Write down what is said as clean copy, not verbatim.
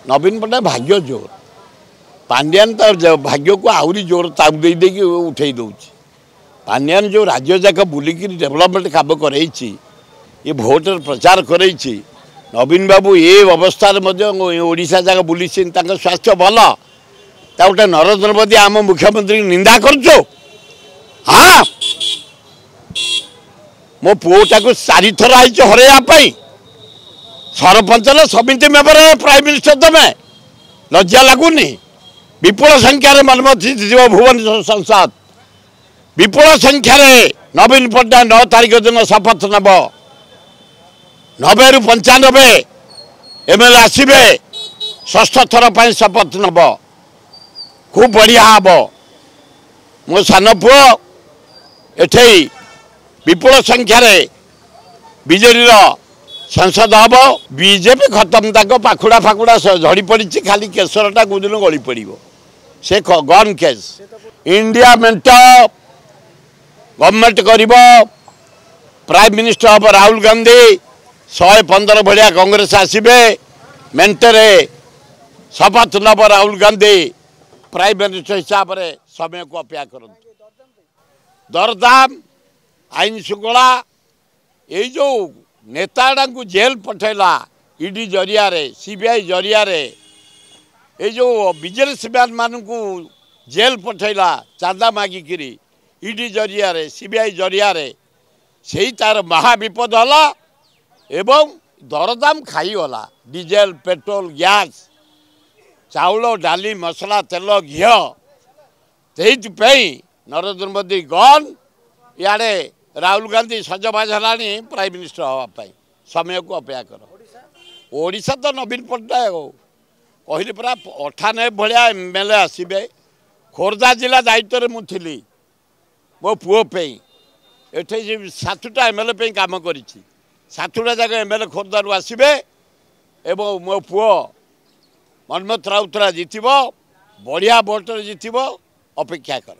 नवीन पट्टनायक भाग्य जोर पांड्यान तो भाग्य को आहरी जोर ताप दे उठे दौर पांड्यान जो राज्य जाक बुलिक डेभलपमेंट काम कर ये भोटर प्रचार कर नवीन बाबू ये अवस्था ओडिशा जाक बुली स्वास्थ्य भल गोटे नरेंद्र मोदी आम मुख्यमंत्री निंदा कर हाँ मो पुओटा को 4 थर आई हरैया सरपंच समिति मेम्बर प्राइम मिनिस्टर तमें लज्जा लगुनि विपुल संख्यार मनमती भुवनेश्वर संसद विपुल संख्यार नवीन पट्टनायक 9 तारिख दिन शपथ नब 90 ରୁ 95 एमएलए आसबे षष्ठ थर पर शपथ नब खूब बढ़िया हम मो सान पुओ एठे विपुल संख्यार बीजेडी संसद हम बीजेपी खत्म तक पाखुड़ा फाखुड़ा झड़ी पड़ी खाली केशरटा को दिन गली पड़ से गन केस इंडिया मेंट गवर्नमेंट कर प्राइम मिनिस्टर हम राहुल गांधी 115 भाया कांग्रेस आसबे मेंटरे शपथ नब राहुल गांधी प्राइम मिनिस्टर हिसाब से समय को अपेक्षा कर दरदाम आईन श्रृंखला ये जो नेता को जेल पठेला ईडी जरिया सीबीआई जरिया ये जो बिजनेसमैन मान को जेल पठेला चांदा मागिकी ईडी जरिया सीबीआई जरिया से तार महाविपद है एवं दरदाम खाईगला डीजेल पेट्रोल गैस चाउल डाली मसला तेल घी नरेंद्र मोदी गन इे राहुल गांधी सजबाज है प्राइम मिनिस्टर हाँपाई समय को अपेक्षा कर ओडिशा तो नवीन पट्टनायक कहली परा 98 भाया एमएलए आसबे खोर्धा जिला दायित्व में मुझी मो पुओपे एठे 7टा एमएलए काम कर 7टा जगह एमएलए खोर्धार आसबे एवं मो पुओ मनमथ राउतरा जीत बढ़िया भोटर जीत अपेक्षा कर।